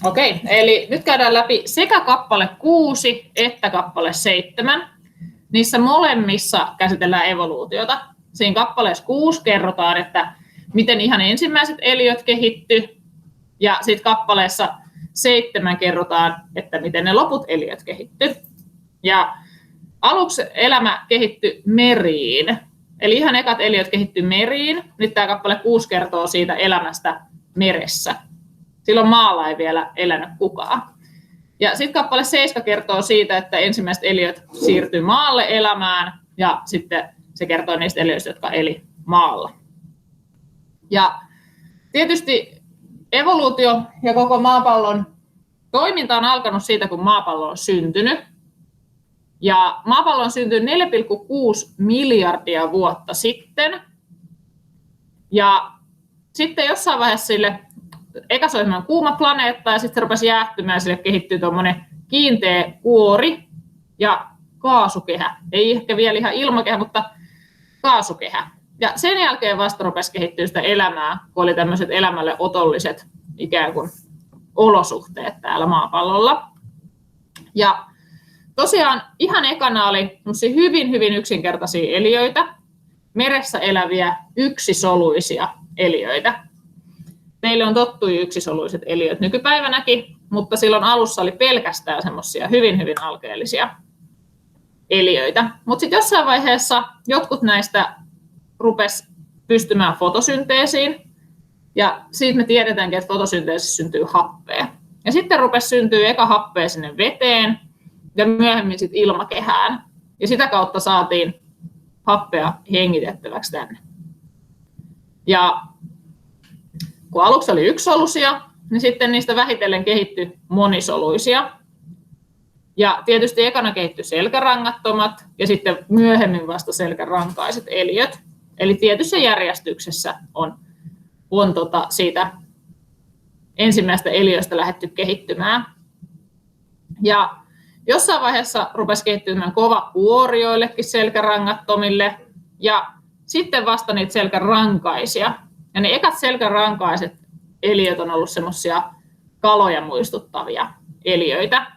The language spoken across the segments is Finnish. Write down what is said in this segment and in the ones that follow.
Okei, eli nyt käydään läpi sekä kappale 6 että kappale 7. Niissä molemmissa käsitellään evoluutiota. Siinä kappaleessa 6 kerrotaan, että miten ihan ensimmäiset eliöt kehittyy, ja sitten kappaleessa 7 kerrotaan, että miten ne loput eliöt kehittyy. Ja aluksi elämä kehittyi meriin, eli ihan ekat eliöt kehittyi meriin. Nyt tämä kappale 6 kertoo siitä elämästä meressä. Silloin maalla ei vielä elänyt kukaan. Ja sitten kappale 7 kertoo siitä, että ensimmäiset eliöt siirtyi maalle elämään, ja sitten se kertoo niistä eliöistä, jotka eli maalla. Ja tietysti evoluutio ja koko maapallon toiminta on alkanut siitä, kun maapallo on syntynyt. Ja maapallo on syntynyt 4,6 miljardia vuotta sitten. Ja sitten jossain vaiheessa sille eka se oli kuuma planeetta ja sitten se rupesi jäähtymään ja sille kehittyy tuommoinen kiinteä kuori ja kaasukehä. Ei ehkä vielä ihan ilmakehä, mutta kaasukehä. Ja sen jälkeen vasta rupesi kehittyä sitä elämää, kun oli tämmöiset elämälle otolliset ikään kuin olosuhteet täällä maapallolla. Ja tosiaan ihan ekana oli hyvin yksinkertaisia eliöitä, meressä eläviä yksisoluisia eliöitä. Meille on tottuja yksisoluiset eliöt nykypäivänäkin, mutta silloin alussa oli pelkästään semmoisia hyvin alkeellisia eliöitä. Mutta sitten jossain vaiheessa jotkut näistä rupesi pystymään fotosynteesiin, ja siitä me tiedetäänkin, että fotosynteesissä syntyy happea. Ja sitten rupesi syntyä eka happea sinne veteen, ja myöhemmin sitten ilmakehään. Ja sitä kautta saatiin happea hengitettäväksi tänne. Ja kun aluksi oli yksisoluisia, niin sitten niistä vähitellen kehittyi monisoluisia. Ja tietysti ekana kehittyi selkärangattomat ja sitten myöhemmin vasta selkärankaiset eliöt. Eli tietyssä järjestyksessä on siitä ensimmäistä eliöstä lähdetty kehittymään. Ja jossain vaiheessa rupesi kehittymään kova kuori joillekin selkärangattomille ja sitten vasta niitä selkärankaisia. Ja ne ekat selkärankaiset eliöt on ollut semmoisia kaloja muistuttavia eliöitä.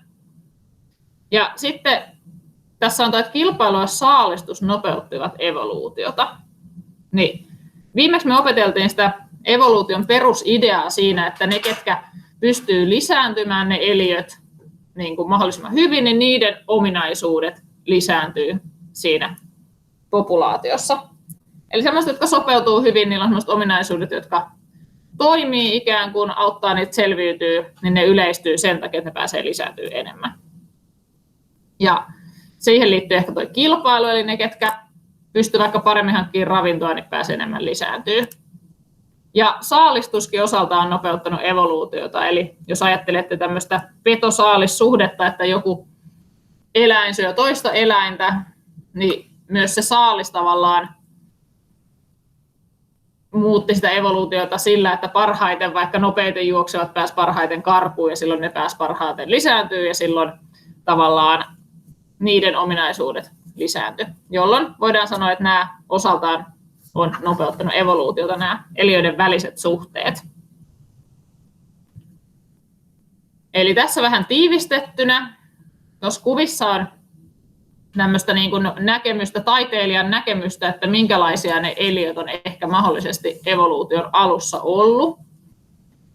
Ja sitten tässä on että kilpailu ja saalistus nopeuttivat evoluutiota. Niin viimeksi me opeteltiin sitä evoluution perusideaa siinä, että ne, ketkä pystyy lisääntymään ne eliöt niin kuin mahdollisimman hyvin, niin niiden ominaisuudet lisääntyy siinä populaatiossa. Eli sellaiset, jotka sopeutuu hyvin, niillä on sellaiset ominaisuudet, jotka toimii ikään kuin, auttaa niitä selviytyy, niin ne yleistyy sen takia, että ne pääsee lisääntyä enemmän. Ja siihen liittyy ehkä tuo kilpailu, eli ne, ketkä pystyy vaikka paremmin hankkimaan ravintoa, niin pääsee enemmän lisääntyä. Ja saalistuskin osaltaan on nopeuttanut evoluutiota, eli jos ajattelette tämmöistä peto-saalis-suhdetta, että joku eläin syö toista eläintä, niin myös se saalis tavallaan muutti sitä evoluutiota sillä, että parhaiten, vaikka nopeiten juoksevat, pääsi parhaiten karkuun ja silloin ne pääsi parhaiten lisääntyä ja silloin tavallaan niiden ominaisuudet lisääntyi, jolloin voidaan sanoa, että nämä osaltaan on nopeuttanut evoluutiota, nämä eliöiden väliset suhteet. Eli tässä vähän tiivistettynä, tuossa kuvissa on tämmöistä niin kuin näkemystä, taiteilijan näkemystä, että minkälaisia ne eliöt on ehkä mahdollisesti evoluution alussa ollut.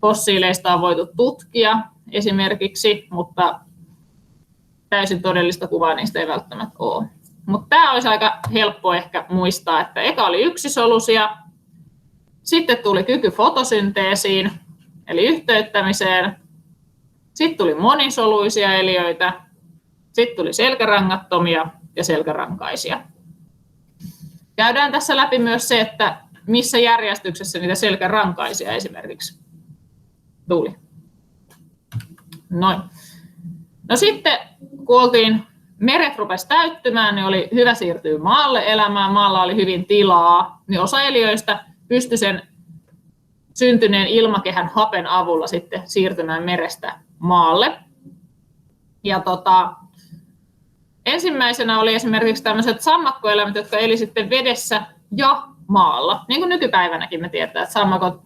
Fossiileista on voitu tutkia esimerkiksi, mutta täysin todellista kuvaa niistä ei välttämättä ole. Mutta tämä olisi aika helppo ehkä muistaa, että eka oli yksisoluisia, sitten tuli kyky fotosynteesiin, eli yhteyttämiseen, sitten tuli monisoluisia eliöitä, sitten tuli selkärangattomia ja selkärankaisia. Käydään tässä läpi myös se, että missä järjestyksessä niitä selkärankaisia esimerkiksi tuli. Noin. No sitten kun meret rupesi täyttymään, niin oli hyvä siirtyä maalle elämään, maalla oli hyvin tilaa, niin osa eliöistä pystyi sen syntyneen ilmakehän hapen avulla sitten siirtymään merestä maalle. Ja ensimmäisenä oli esimerkiksi tämmöiset sammakkoeläimet, jotka eli sitten vedessä ja maalla. Niin kuin nykypäivänäkin me tiedetään, että sammakot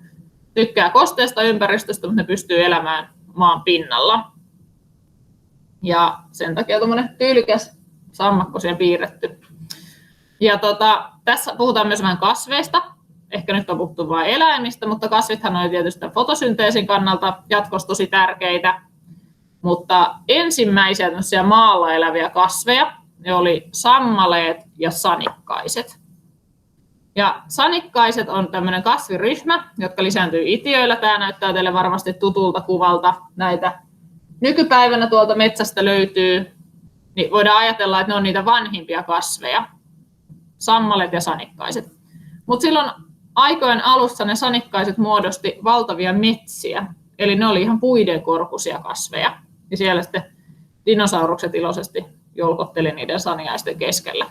tykkää kosteesta ympäristöstä, mutta ne pystyy elämään maan pinnalla. Ja sen takia tuommoinen tyylikäs sammakko siellä piirretty. Ja tässä puhutaan myös vähän kasveista. Ehkä nyt on puhuttu vain eläimistä, mutta kasvithan on tietysti fotosynteesin kannalta jatkossa tosi tärkeitä. Mutta ensimmäisiä maalla eläviä kasveja ne oli sammaleet ja sanikkaiset. Ja sanikkaiset on tämmöinen kasviryhmä, jotka lisääntyy itiöillä. Tämä näyttää teille varmasti tutulta kuvalta. Näitä nykypäivänä tuolta metsästä löytyy. Niin voidaan ajatella, että ne on niitä vanhimpia kasveja. Sammaleet ja sanikkaiset. Mutta silloin aikojen alussa ne sanikkaiset muodosti valtavia metsiä. Eli ne oli ihan puiden korkuisia kasveja. Ja siellä sitten dinosaurukset iloisesti jolkotteli niiden saniaisten keskellä.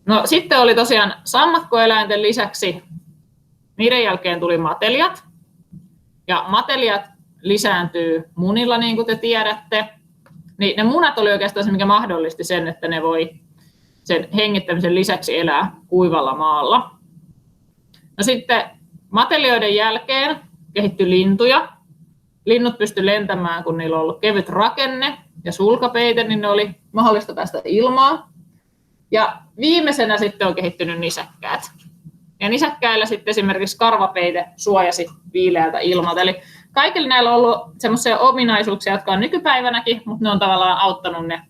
No sitten oli tosiaan sammakkoeläinten lisäksi, niiden jälkeen tuli matelijat. Ja matelijat lisääntyy munilla, niin kuin te tiedätte. Niin ne munat oli oikeastaan se, mikä mahdollisti sen, että ne voi sen hengittämisen lisäksi elää kuivalla maalla. No sitten matelioiden jälkeen kehittyi lintuja. Linnut pystyivät lentämään, kun niillä on ollut kevyt rakenne ja sulkapeite, niin ne oli mahdollista päästä ilmaan. Ja viimeisenä sitten on kehittynyt nisäkkäät. Ja nisäkkäillä sitten esimerkiksi karvapeite suojasi viileältä ilmalta. Eli kaikilla näillä on ollut sellaisia ominaisuuksia, jotka on nykypäivänäkin, mutta ne on tavallaan auttanut ne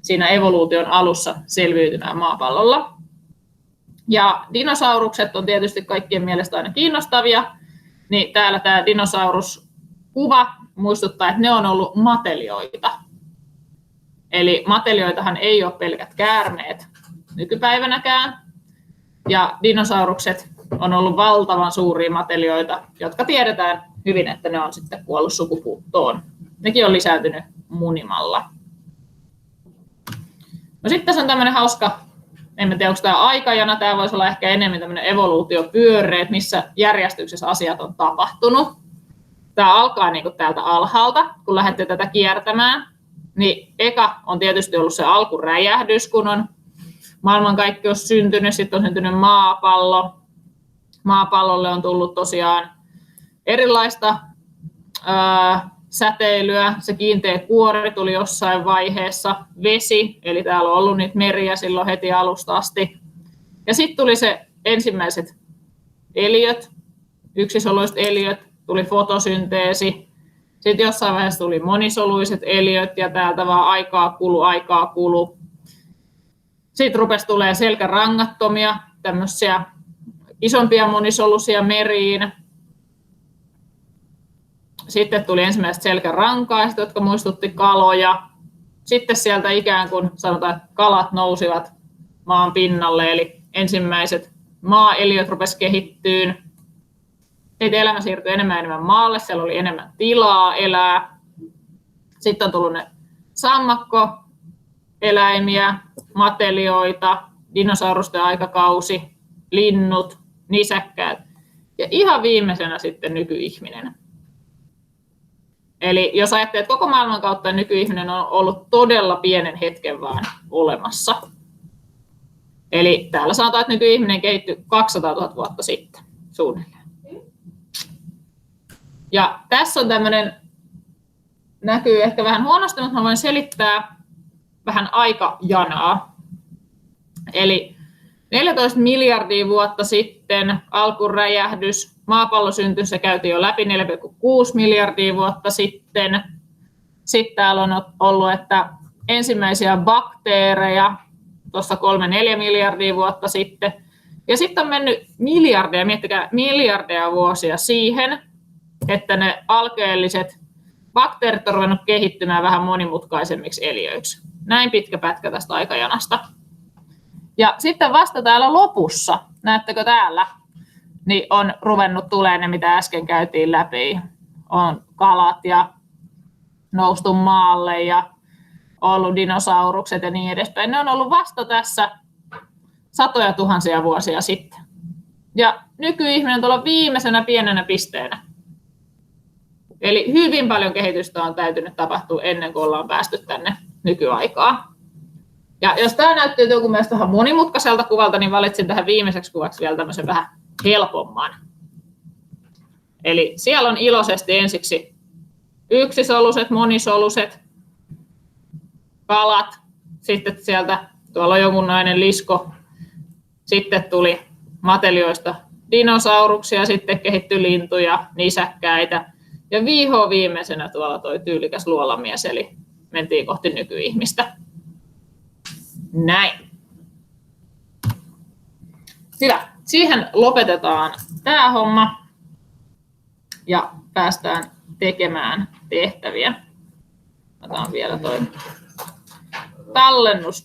siinä evoluution alussa selviytymään maapallolla. Ja dinosaurukset on tietysti kaikkien mielestä aina kiinnostavia. Niin täällä tämä dinosauruskuva muistuttaa, että ne on ollut matelioita. Eli matelioitahan ei ole pelkät käärmeet nykypäivänäkään. Ja dinosaurukset on ollut valtavan suuria matelioita, jotka tiedetään hyvin, että ne on sitten kuollut sukupuuttoon. Nekin on lisääntynyt munimalla. No sitten tässä on tämmöinen hauska, en tiedä onko tämä aikajana, tämä voisi olla ehkä enemmän tämmöinen evoluutiopyörre, että missä järjestyksessä asiat on tapahtunut. Tämä alkaa niin kuin täältä alhaalta, kun lähdette tätä kiertämään. Niin eka on tietysti ollut se alkuräjähdys, kun on maailmankaikkeus syntynyt, sitten on syntynyt maapallo. Maapallolle on tullut tosiaan erilaista säteilyä, se kiinteä kuori tuli jossain vaiheessa, vesi, eli täällä on ollut niitä meriä silloin heti alusta asti. Ja sitten tuli se ensimmäiset eliöt, yksisoluiset eliöt, tuli fotosynteesi. Sitten jossain vaiheessa tuli monisoluiset eliöt ja täältä vaan aikaa kulu. Sitten rupesi tulemaan selkärangattomia, tämmöisiä isompia monisoluisia meriin. Sitten tuli ensimmäiset selkärankaiset, jotka muistutti kaloja. Sitten sieltä ikään kuin sanotaan, että kalat nousivat maan pinnalle, eli ensimmäiset maaeliöt rupesi kehittyyn. Sitten elämä siirtyi enemmän ja enemmän maalle, siellä oli enemmän tilaa elää. Sitten on tullut ne sammakkoeläimiä, matelioita, dinosaurusten aikakausi, linnut, nisäkkäät ja ihan viimeisenä sitten nykyihminen. Eli jos ajattelee, että koko maailman kautta nykyihminen on ollut todella pienen hetken vaan olemassa. Eli täällä sanotaan, että nykyihminen kehittyi 200 000 vuotta sitten suunnilleen. Ja tässä on tämmöinen, näkyy ehkä vähän huonosti, mutta mä voin selittää vähän aikajanaa. Eli 14 miljardia vuotta sitten alkuräjähdys, maapallo syntyi, se käytiin jo läpi 4,6 miljardia vuotta sitten. Sitten täällä on ollut, että ensimmäisiä bakteereja tuossa 3-4 miljardia vuotta sitten. Ja sitten on mennyt miljardeja, miettikää miljardeja vuosia siihen, että ne alkeelliset bakteerit on ruvennut kehittymään vähän monimutkaisemmiksi eliöiksi. Näin pitkä pätkä tästä aikajanasta. Ja sitten vasta täällä lopussa, näettekö täällä, niin on ruvennut tulemaan ne, mitä äsken käytiin läpi. On kalat ja noustu maalle ja ollut dinosaurukset ja niin edespäin. Ne on ollut vasta tässä satoja tuhansia vuosia sitten. Ja nykyihminen on tuolla viimeisenä pienenä pisteenä. Eli hyvin paljon kehitystä on täytynyt tapahtua ennen kuin ollaan päästy tänne nykyaikaan. Ja jos tämä näyttää joku mielestä vähän monimutkaiselta kuvalta, niin valitsin tähän viimeiseksi kuvaksi vielä tämmöisen vähän helpomman. Eli siellä on iloisesti ensiksi yksisoluset, monisoluset, kalat, sitten sieltä tuolla on jonkunlainen lisko, sitten tuli matelioista dinosauruksia, sitten kehittyi lintuja, nisäkkäitä ja viimeisenä tuolla toi tyylikäs luolamies, eli mentiin kohti nykyihmistä. Näin. Hyvä. Siihen lopetetaan tämä homma ja päästään tekemään tehtäviä. Otetaan vielä toi tallennus